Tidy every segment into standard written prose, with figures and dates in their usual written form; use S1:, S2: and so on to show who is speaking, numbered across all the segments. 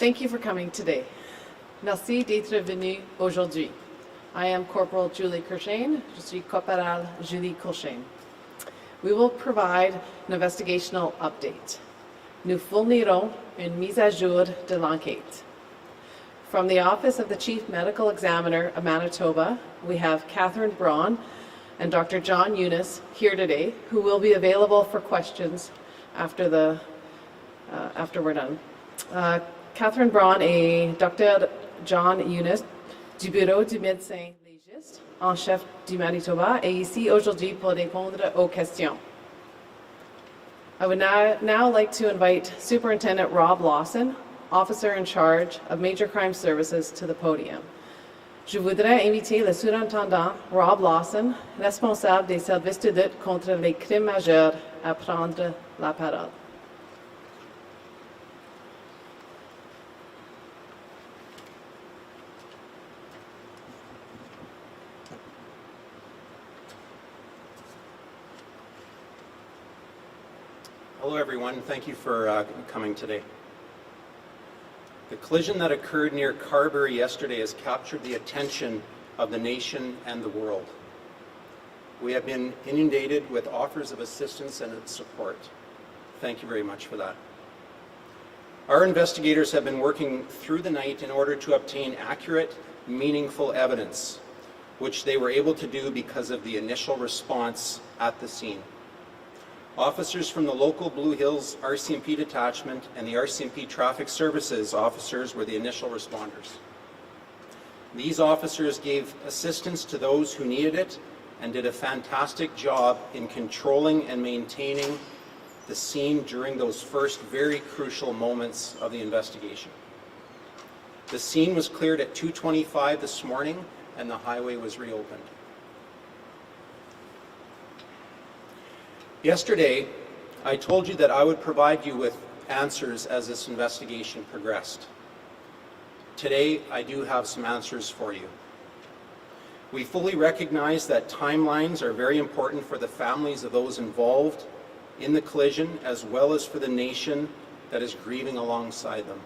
S1: Thank you for coming today. Merci d'être venu aujourd'hui. I am Corporal Julie Kirshane. Je suis Corporal Julie Kirshane. We will provide an investigational update. Nous fournirons une mise à jour de l'enquête. From the Office of the Chief Medical Examiner of Manitoba, we have Catherine Braun and Dr. John Eunice here today, who will be available for questions after we're done. Catherine Braun et Dr. John Eunice du Bureau du médecin légiste en chef du Manitoba est ici aujourd'hui pour répondre aux questions. I would now like to invite Superintendent Rob Lawson, Officer in charge of Major Crime Services, to the podium. Je voudrais inviter le surintendant Rob Lawson, responsable des services de lutte contre les crimes majeurs, à prendre la parole.
S2: Hello everyone, thank you for coming today. The collision that occurred near Carberry yesterday has captured the attention of the nation and the world. We have been inundated with offers of assistance and support. Thank you very much for that. Our investigators have been working through the night in order to obtain accurate, meaningful evidence, which they were able to do because of the initial response at the scene. Officers from the local Blue Hills RCMP detachment and the RCMP Traffic Services officers were the initial responders. These officers gave assistance to those who needed it and did a fantastic job in controlling and maintaining the scene during those first very crucial moments of the investigation. The scene was cleared at 2:25 this morning and the highway was reopened. Yesterday, I told you that I would provide you with answers as this investigation progressed. Today, I do have some answers for you. We fully recognize that timelines are very important for the families of those involved in the collision, as well as for the nation that is grieving alongside them.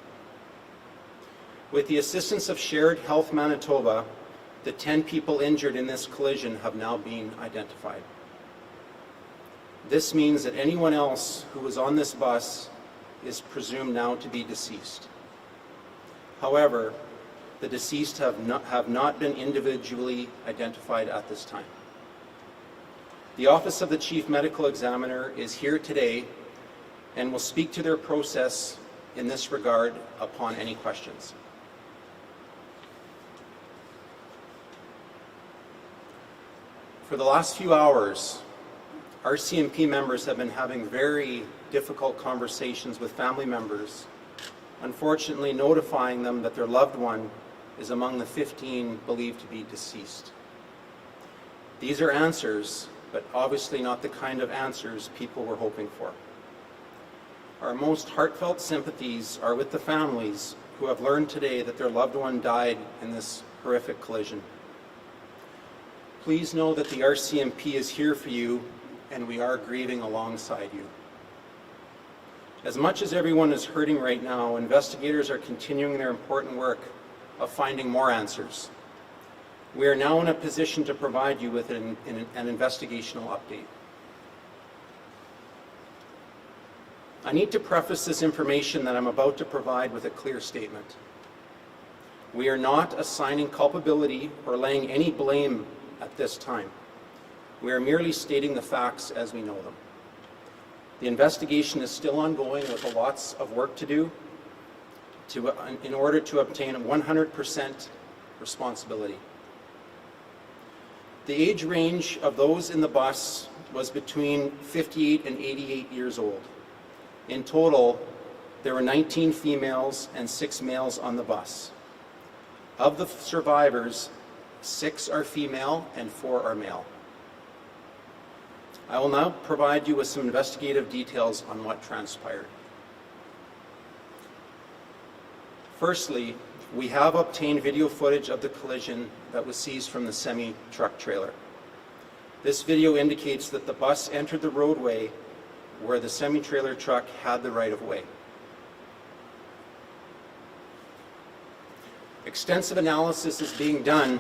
S2: With the assistance of Shared Health Manitoba, the 10 people injured in this collision have now been identified. This means that anyone else who was on this bus is presumed now to be deceased. However, the deceased have not been individually identified at this time. The Office of the Chief Medical Examiner is here today and will speak to their process in this regard upon any questions. For the last few hours, RCMP members have been having very difficult conversations with family members, unfortunately notifying them that their loved one is among the 15 believed to be deceased. These are answers, but obviously not the kind of answers people were hoping for. Our most heartfelt sympathies are with the families who have learned today that their loved one died in this horrific collision. Please know that the RCMP is here for you and we are grieving alongside you. As much as everyone is hurting right now, investigators are continuing their important work of finding more answers. We are now in a position to provide you with an investigational update. I need to preface this information that I'm about to provide with a clear statement. We are not assigning culpability or laying any blame at this time. We are merely stating the facts as we know them. The investigation is still ongoing with lots of work to do in order to obtain 100% responsibility. The age range of those in the bus was between 58 and 88 years old. In total, there were 19 females and 6 males on the bus. Of the survivors, 6 are female and 4 are male. I will now provide you with some investigative details on what transpired. Firstly, we have obtained video footage of the collision that was seized from the semi-truck trailer. This video indicates that the bus entered the roadway where the semi-trailer truck had the right-of-way. Extensive analysis is being done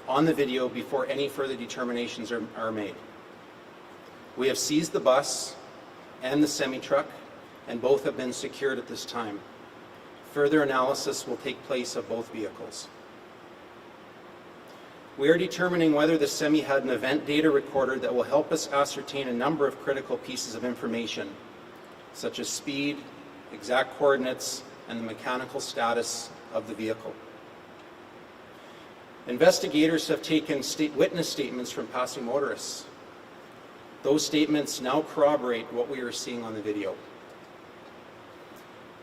S2: on the video before any further determinations are made. We have seized the bus and the semi-truck, and both have been secured at this time. Further analysis will take place of both vehicles. We are determining whether the semi had an event data recorder that will help us ascertain a number of critical pieces of information, such as speed, exact coordinates, and the mechanical status of the vehicle. Investigators have taken witness statements from passing motorists. Those statements now corroborate what we are seeing on the video.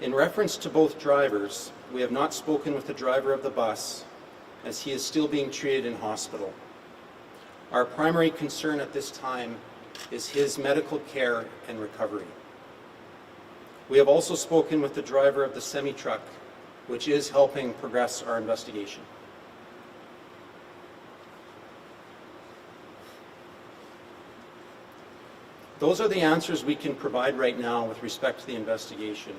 S2: In reference to both drivers, we have not spoken with the driver of the bus, as he is still being treated in hospital. Our primary concern at this time is his medical care and recovery. We have also spoken with the driver of the semi-truck, which is helping progress our investigation. Those are the answers we can provide right now with respect to the investigation.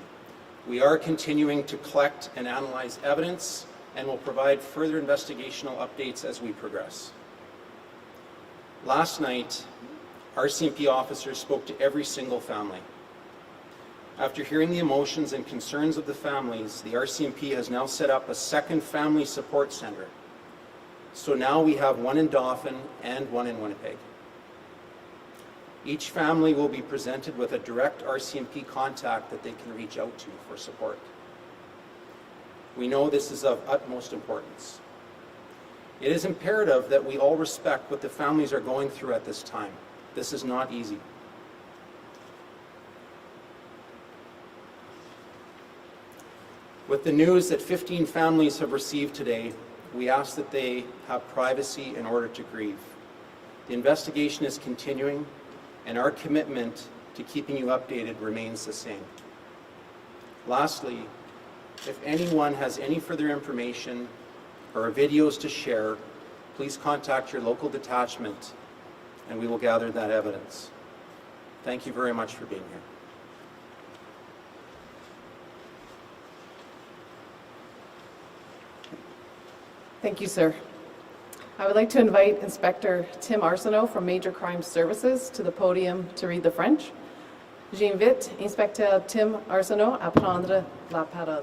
S2: We are continuing to collect and analyze evidence and will provide further investigational updates as we progress. Last night, RCMP officers spoke to every single family. After hearing the emotions and concerns of the families, the RCMP has now set up a second family support center. So now we have one in Dauphin and one in Winnipeg. Each family will be presented with a direct RCMP contact that they can reach out to for support. We know this is of utmost importance. It is imperative that we all respect what the families are going through at this time. This is not easy. With the news that 15 families have received today, we ask that they have privacy in order to grieve. The investigation is continuing, and our commitment to keeping you updated remains the same. Lastly, if anyone has any further information or videos to share, please contact your local detachment and we will gather that evidence. Thank you very much for being here.
S1: Thank you, sir. I would like to invite Inspector Tim Arsenault from Major Crime Services to the podium to read the French. J'invite Inspecteur Tim Arsenault à prendre la parole.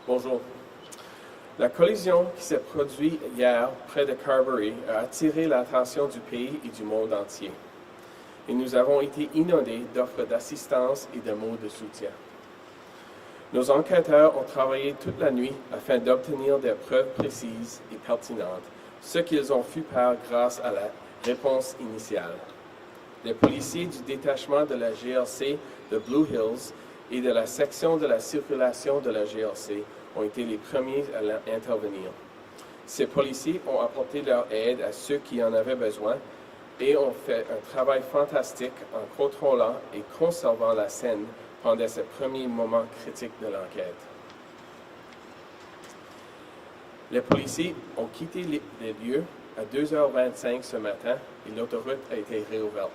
S3: Bonjour. La collision qui s'est produite hier près de Carberry a attiré l'attention du pays et du monde entier. Et nous avons été inondés d'offres d'assistance et de mots de soutien. Nos enquêteurs ont travaillé toute la nuit afin d'obtenir des preuves précises et pertinentes, ce qu'ils ont pu faire grâce à la réponse initiale. Les policiers du détachement de la GRC de Blue Hills et de la section de la circulation de la GRC ont été les premiers à intervenir. Ces policiers ont apporté leur aide à ceux qui en avaient besoin et ont fait un travail fantastique en contrôlant et conservant la scène pendant ces premiers moments critiques de l'enquête. Les policiers ont quitté les lieux à 2h25 ce matin et l'autoroute a été réouverte.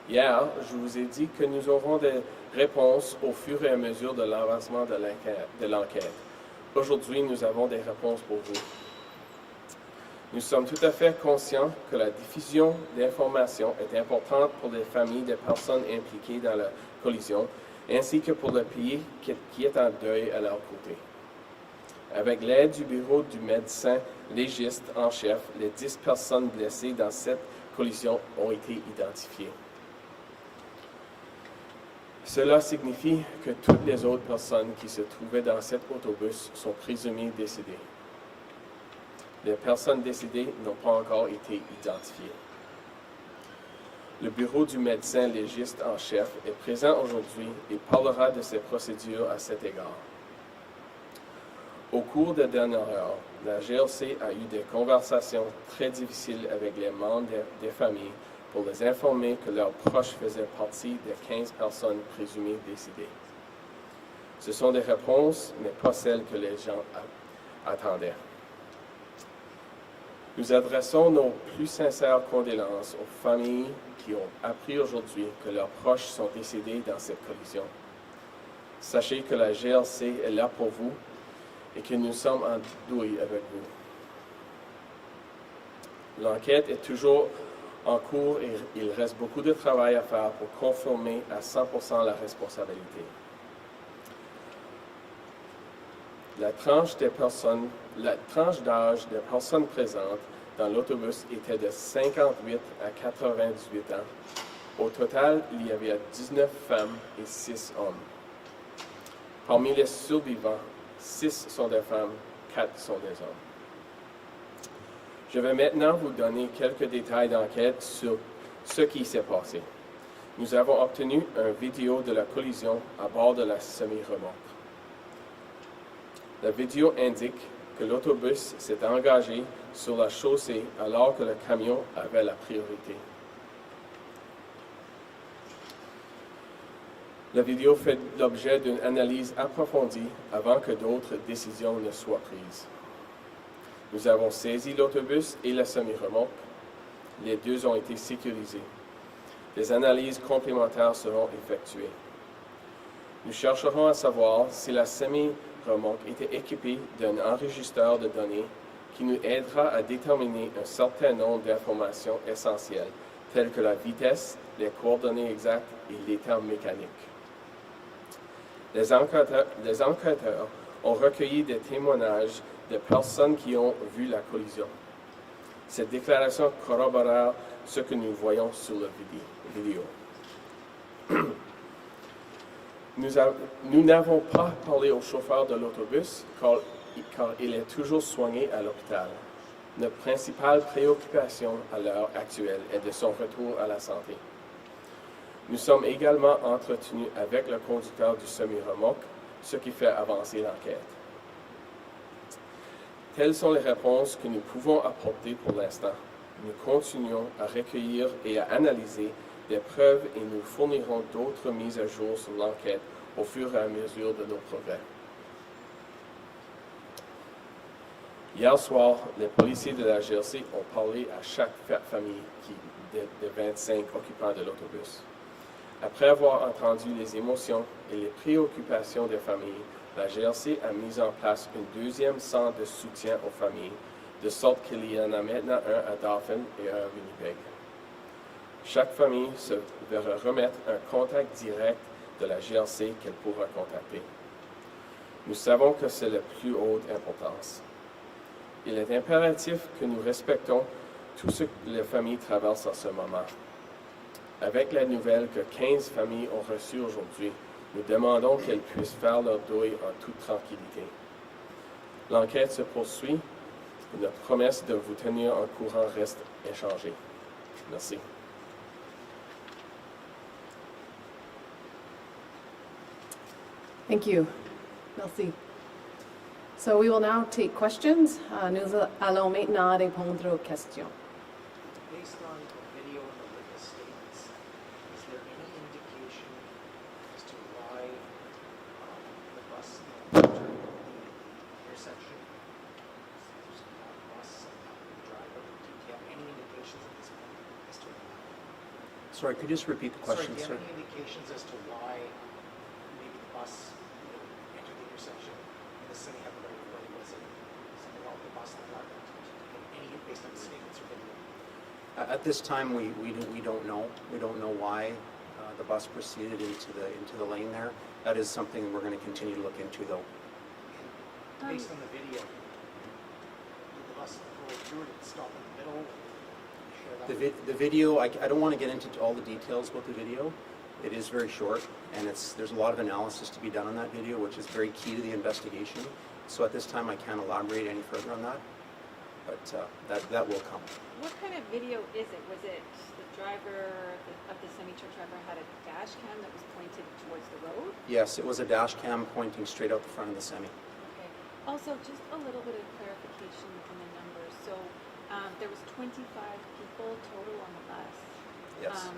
S3: Hier, je vous ai dit que nous aurons des réponses au fur et à mesure de l'avancement de l'enquête. Aujourd'hui, nous avons des réponses pour vous. Nous sommes tout à fait conscients que la diffusion d'informations est importante pour les familles des personnes impliquées dans la collision, ainsi que pour le pays qui est en deuil à leur côté. Avec l'aide du bureau du médecin légiste en chef, les 10 personnes blessées dans cette collision ont été identifiées. Cela signifie que toutes les autres personnes qui se trouvaient dans cet autobus sont présumées décédées. Les personnes décédées n'ont pas encore été identifiées. Le bureau du médecin légiste en chef est présent aujourd'hui et parlera de ces procédures à cet égard. Au cours des dernières heures, la GRC a eu des conversations très difficiles avec les membres des familles pour les informer que leurs proches faisaient partie des 15 personnes présumées décédées. Ce sont des réponses, mais pas celles que les gens attendaient. Nous adressons nos plus sincères condoléances aux familles qui ont appris aujourd'hui que leurs proches sont décédés dans cette collision. Sachez que la GRC est là pour vous et que nous sommes en douille avec vous. L'enquête est toujours en cours et il reste beaucoup de travail à faire pour confirmer à 100% la responsabilité. La tranche d'âge des personnes présentes dans l'autobus était de 58 à 98 ans. Au total, il y avait 19 femmes et 6 hommes. Parmi les survivants, 6 sont des femmes, 4 sont des hommes. Je vais maintenant vous donner quelques détails d'enquête sur ce qui s'est passé. Nous avons obtenu une vidéo de la collision à bord de la semi-remorque. La vidéo indique que l'autobus s'est engagé sur la chaussée alors que le camion avait la priorité. La vidéo fait l'objet d'une analyse approfondie avant que d'autres décisions ne soient prises. Nous avons saisi l'autobus et la semi-remorque. Les deux ont été sécurisés. Des analyses complémentaires seront effectuées. Nous chercherons à savoir si la semi-remorque était équipée d'un enregistreur de données qui nous aidera à déterminer un certain nombre d'informations essentielles, telles que la vitesse, les coordonnées exactes et l'état mécanique. Les enquêteurs ont recueilli des témoignages de personnes qui ont vu la collision. Cette déclaration corrobore ce que nous voyons sur la vidéo. Nous n'avons pas parlé au chauffeur de l'autobus car il est toujours soigné à l'hôpital. Notre principale préoccupation à l'heure actuelle est de son retour à la santé. Nous sommes également entretenus avec le conducteur du semi-remorque, ce qui fait avancer l'enquête. Telles sont les réponses que nous pouvons apporter pour l'instant. Nous continuons à recueillir et à analyser des preuves et nous fournirons d'autres mises à jour sur l'enquête au fur et à mesure de nos progrès. Hier soir, les policiers de la GRC ont parlé à chaque famille des 25 occupants de l'autobus. Après avoir entendu les émotions et les préoccupations des familles, la GRC a mis en place un deuxième centre de soutien aux familles, de sorte qu'il y en a maintenant un à Dauphin et un à Winnipeg. Chaque famille se verra remettre un contact direct de la GRC qu'elle pourra contacter. Nous savons que c'est la plus haute importance. Il est impératif que nous respectons tout ce que les familles traversent en ce moment. Avec la nouvelle que 15 familles ont reçue aujourd'hui, nous demandons qu'elles puissent faire leur deuil en toute tranquillité. L'enquête se poursuit et notre promesse de vous tenir en courant reste inchangée. Merci.
S1: Thank you. Merci. So we will now take questions. Nous allons maintenant répondre aux questions.
S4: Based on the video and the witness statements, is there any indication as to why the bus entered the intersection? There's not a bus and not the driver. Do you have any indications at this point as to why?
S2: Sorry, could you just repeat the question,
S4: do you
S2: sir?
S4: have any indications as to why maybe the bus entered the intersection and the city had the right of way? Was it something about the bus and the driver? Any based on the statements or video?
S2: At this time, we don't know. We don't know why the bus proceeded into the lane there. That is something we're going to continue to look into, though.
S4: And based on the video, did the bus go through it and stop in the middle?
S2: The video, I don't want to get into all the details about the video. It is very short, and there's a lot of analysis to be done on that video, which is very key to the investigation. So at this time, I can't elaborate any further on that, but that will come.
S5: What kind of video is it? Was it the driver of the semi-truck driver had a dash cam that was pointed towards the road?
S2: Yes, it was a dash cam pointing straight out the front of the semi.
S5: Okay. Also, just a little bit of clarification in the numbers. So there was 25 people total on the bus.
S2: Yes.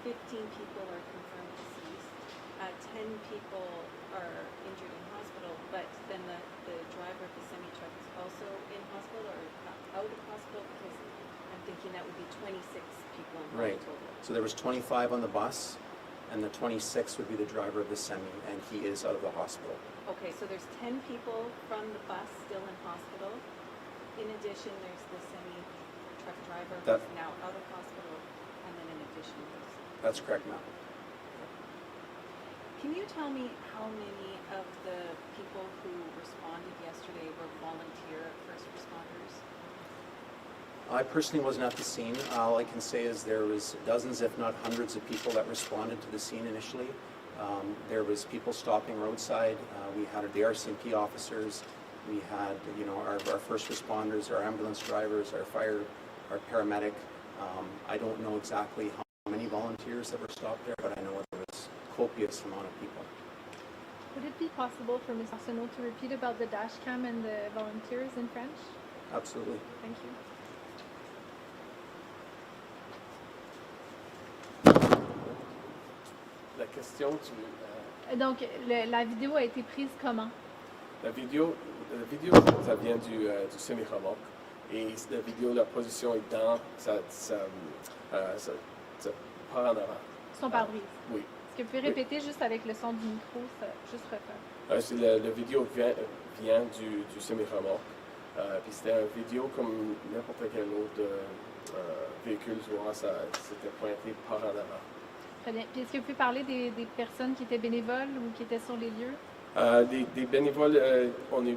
S5: 15 people are confirmed deceased. 10 people are injured in hospital, but then the driver of the semi-truck is also in hospital or out of hospital, because I'm thinking that would be 26 people involved
S2: Right.
S5: total.
S2: So there was 25 on the bus, and the 26th would be the driver of the semi, and he is out of the hospital.
S5: Okay, so there's 10 people from the bus still in hospital. In addition, there's the semi-truck driver
S2: That-
S5: who's now out of hospital, and then in addition, there's...
S2: That's correct, ma'am.
S5: Can you tell me how many of the people who responded yesterday were volunteer first responders?
S2: I personally wasn't at the scene. All I can say is there was dozens, if not hundreds, of people that responded to the scene initially. There was people stopping roadside. We had the RCMP officers. We had, our first responders, our ambulance drivers, our fire, our paramedic. I don't know exactly how many volunteers that were stopped there, but I know there was a copious amount of people.
S6: Would it be possible for Ms. Arsenault to repeat about the dash cam and the volunteers in French?
S2: Absolutely.
S6: Thank you.
S3: La question
S6: Donc, la vidéo a été prise comment?
S3: la vidéo, ça vient du semi-remorque. Et la vidéo, la position est dans, ça part en avant.
S6: Son pare-brise.
S3: Oui.
S6: Est-ce que vous pouvez répéter juste avec le son du micro, juste refaire?
S3: La vidéo vient du semi-remorque. Puis c'était une vidéo comme n'importe quel autre véhicule, souvent c'était pointé par en avant.
S6: Très bien. Puis est-ce que vous pouvez parler des personnes qui étaient bénévoles ou qui étaient sur les lieux?
S3: Des bénévoles, on est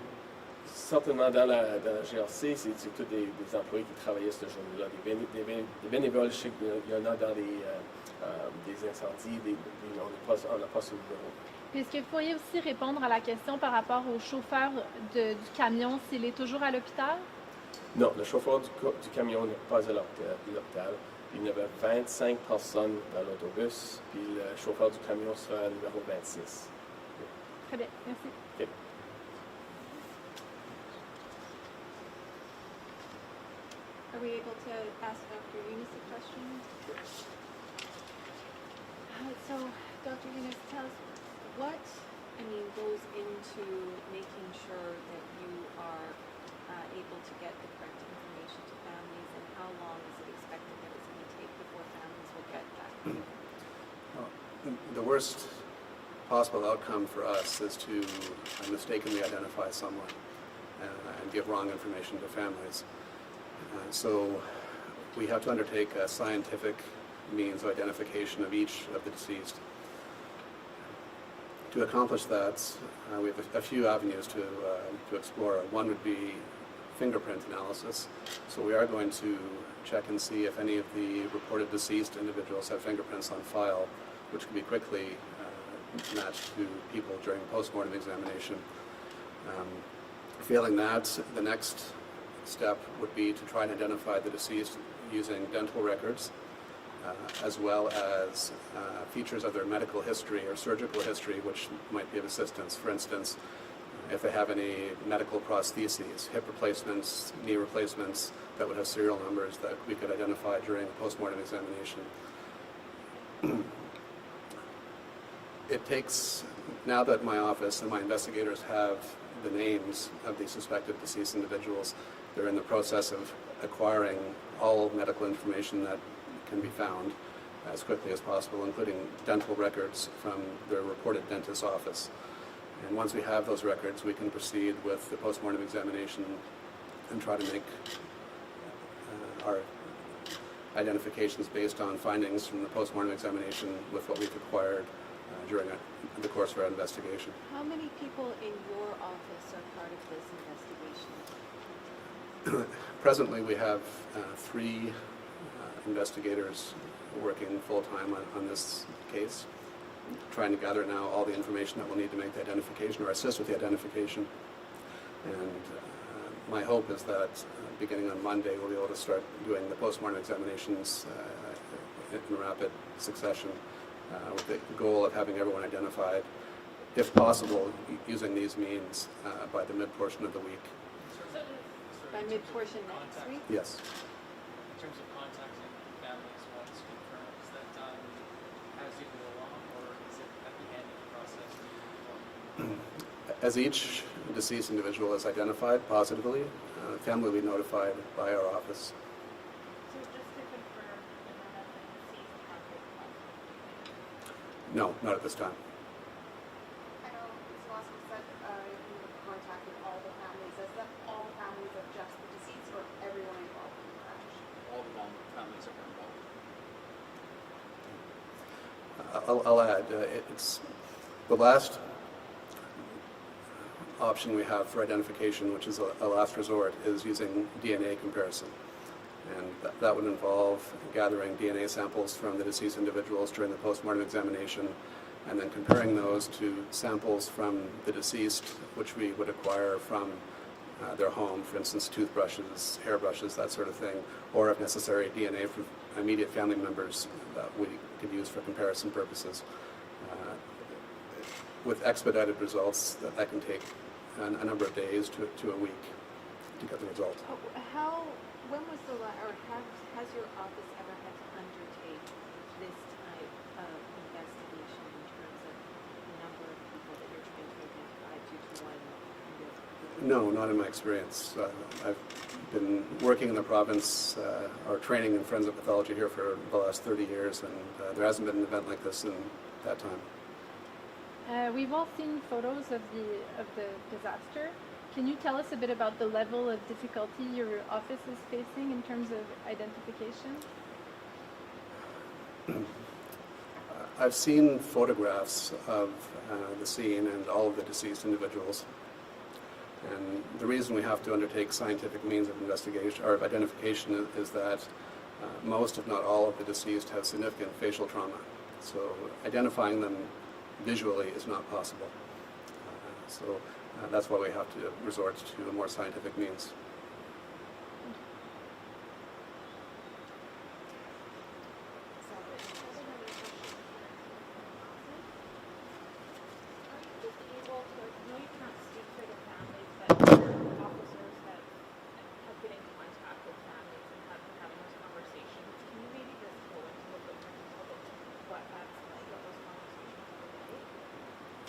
S3: certainement dans la GRC, c'est tous des employés qui travaillaient ce jour-là. Des bénévoles, je sais qu'il y en a dans des incendies, on n'a pas ce numéro.
S6: Puis est-ce que vous pourriez aussi répondre à la question par rapport au chauffeur du camion, s'il est toujours à l'hôpital?
S3: Non, le chauffeur du camion n'est pas à l'hôpital. Il y avait 25 personnes dans l'autobus, puis le chauffeur du camion sera numéro 26.
S6: Très bien, merci.
S3: Okay.
S5: Are we able to ask Dr. Eunice a question? So, Dr. Eunice, tell us what, goes into making sure that you are able to get the correct information to families, and how long is it expected that it's going to take before families will get that?
S7: The worst possible outcome for us is to mistakenly identify someone and give wrong information to families. So we have to undertake a scientific means of identification of each of the deceased. To accomplish that, we have a few avenues to explore. One would be fingerprint analysis. So we are going to check and see if any of the reported deceased individuals have fingerprints on file, which can be quickly matched to people during postmortem examination. Failing that, the next step would be to try and identify the deceased using dental records, as well as features of their medical history or surgical history, which might be of assistance. For instance, if they have any medical prostheses, hip replacements, knee replacements that would have serial numbers that we could identify during a postmortem examination. It takes, now that my office and my investigators have the names of the suspected deceased individuals, they're in the process of acquiring all medical information that can be found as quickly as possible, including dental records from their reported dentist's office. And once we have those records, we can proceed with the postmortem examination and try to make our identifications based on findings from the postmortem examination with what we've acquired during the course of our investigation.
S5: How many people in your office are part of this investigation?
S7: Presently, we have 3 investigators working full-time on this case, trying to gather now all the information that we'll need to make the identification or assist with the identification. And my hope is that beginning on Monday, we'll be able to start doing the postmortem examinations in rapid succession with the goal of having everyone identified, if possible, using these means by the mid-portion of the week.
S5: By mid-portion next week?
S7: Yes.
S8: In terms of contacting families once confirmed, is that done as you go along, or is it at the end of the process?
S7: As each deceased individual is identified positively, the family will be notified by our office.
S6: So just to confirm,
S7: No, not at this time.
S9: I know Ms. Lawson said you have contacted all the families. Is that all the families of just the deceased or everyone involved in the crash?
S10: All the families that were involved.
S7: I'll add, it's the last option we have for identification, which is a last resort, is using DNA comparison. And that would involve gathering DNA samples from the deceased individuals during the postmortem examination and then comparing those to samples from the deceased, which we would acquire from their home, for instance, toothbrushes, hairbrushes, that sort of thing, or if necessary, DNA from immediate family members that we could use for comparison purposes. With expedited results, that can take a number of days to a week to get the result.
S5: When was the or has your office ever had to undertake this type of investigation in terms of the number of people that you're trying to identify due to one investigation?
S7: No, not in my experience. I've been working in the province or training in forensic pathology here for the last 30 years, and there hasn't been an event like this in that time.
S6: We've all seen photos of the disaster. Can you tell us a bit about the level of difficulty your office is facing in terms of identification?
S7: I've seen photographs of the scene and all of the deceased individuals. And the reason we have to undertake scientific means of investigation or of identification is that most, if not all, of the deceased have significant facial trauma. So identifying them visually is not possible. That's why we have to resort to a more scientific means.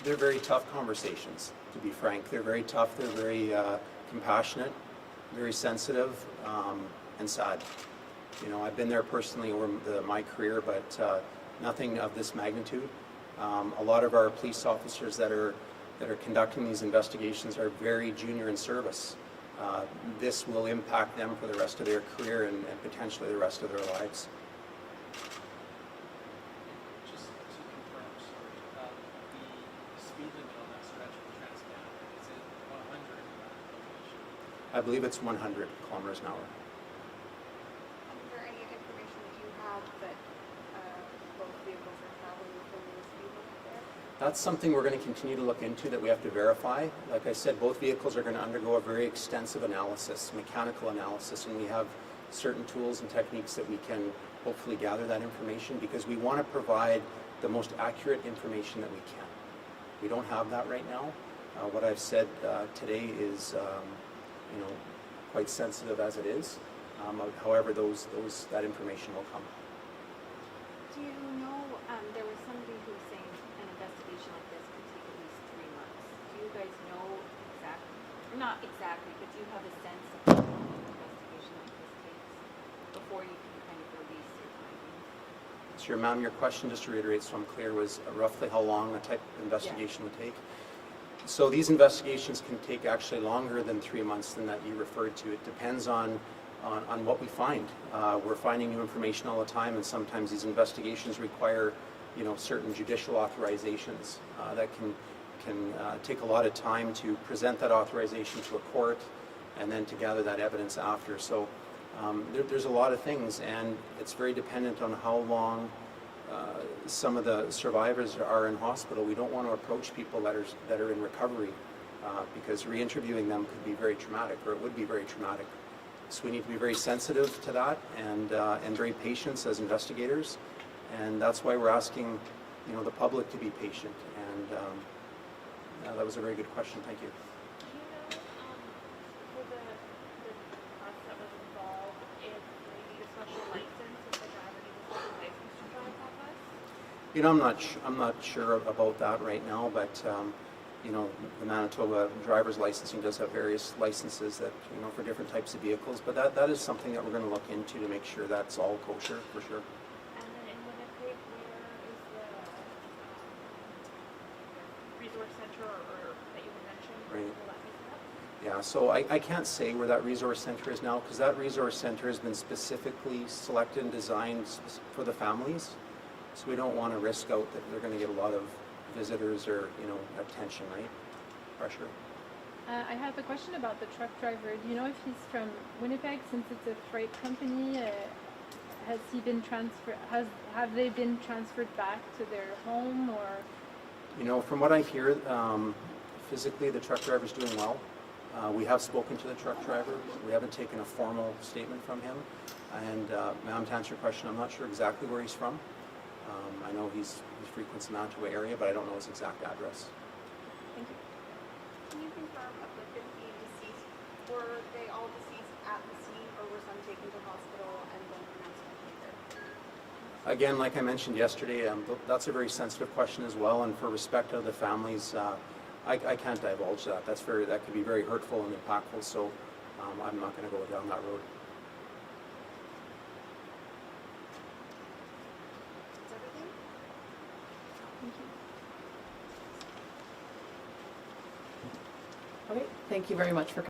S2: They're very tough conversations, to be frank. They're very tough, they're very compassionate, very sensitive, and sad. You know, I've been there personally over my career, but nothing of this magnitude. A lot of our police officers that are conducting these investigations are very junior in service. This will impact them for the rest of their career and potentially the rest of their lives.
S8: Just to confirm, sorry, the speed limit on that stretch of Trans-Canada, is it 100 in that location?
S2: I believe it's 100 kilometers an hour.
S9: Is there any information that you have that both vehicles are traveling within the speed limit there?
S2: That's something we're going to continue to look into, that we have to verify. Like I said, both vehicles are going to undergo a very extensive analysis, mechanical analysis, and we have certain tools and techniques that we can hopefully gather that information, because we want to provide the most accurate information that we can. We don't have that right now. What I've said today is, quite sensitive as it is. However, that information will come.
S5: Do you know, there was somebody who was saying an investigation like this could take at least 3 months. Do you guys know exactly, not exactly, but do you have a sense of how long an investigation like this takes before you can kind of release your findings?
S2: Sure, ma'am, your question, just to reiterate so I'm clear, was roughly how long a type of investigation would take? So these investigations can take actually longer than 3 months than that you referred to. It depends on what we find. We're finding new information all the time, and sometimes these investigations require, certain judicial authorizations that can take a lot of time to present that authorization to a court and then to gather that evidence after. So there's a lot of things, and it's very dependent on how long some of the survivors are in hospital. We don't want to approach people that are in recovery because re-interviewing them could be very traumatic, or it would be very traumatic. So we need to be very sensitive to that and very patient as investigators, and that's why we're asking, the public to be patient. And that was a very good question. Thank you.
S11: Do you know, for the cost that was involved, if they need a special license, if the driver needs a special license to drive that bus?
S2: I'm not sure about that right now, but the Manitoba driver's licensing does have various licenses that for different types of vehicles. But that is something that we're going to look into to make sure that's all kosher for sure.
S11: And then in Winnipeg, where is the center or that you had mentioned?
S2: Right.
S11: Will that be set up?
S2: Yeah, so I can't say where that resource center is now because that resource center has been specifically selected and designed for the families. So we don't want to risk out that they're going to get a lot of visitors or, attention, right? Pressure.
S6: I have a question about the truck driver. Do you know if he's from Winnipeg, since it's a freight company? Has he been transferred? Have they been transferred back to their home, or?
S2: From what I hear, physically the truck driver's doing well. We have spoken to the truck driver. We haven't taken a formal statement from him. And ma'am, to answer your question, I'm not sure exactly where he's from. I know he frequents the Manitoba area, but I don't know his exact address.
S6: Thank you.
S9: Can you confirm of the 15 deceased, were they all deceased at the scene or were some taken to hospital and then pronounced dead later?
S2: Again, like I mentioned yesterday, that's a very sensitive question as well, and for respect of the families, I can't divulge that. That could be very hurtful and impactful, so I'm not going to go down that road.
S9: That's everything?
S6: Thank you.
S1: Okay, thank you very much for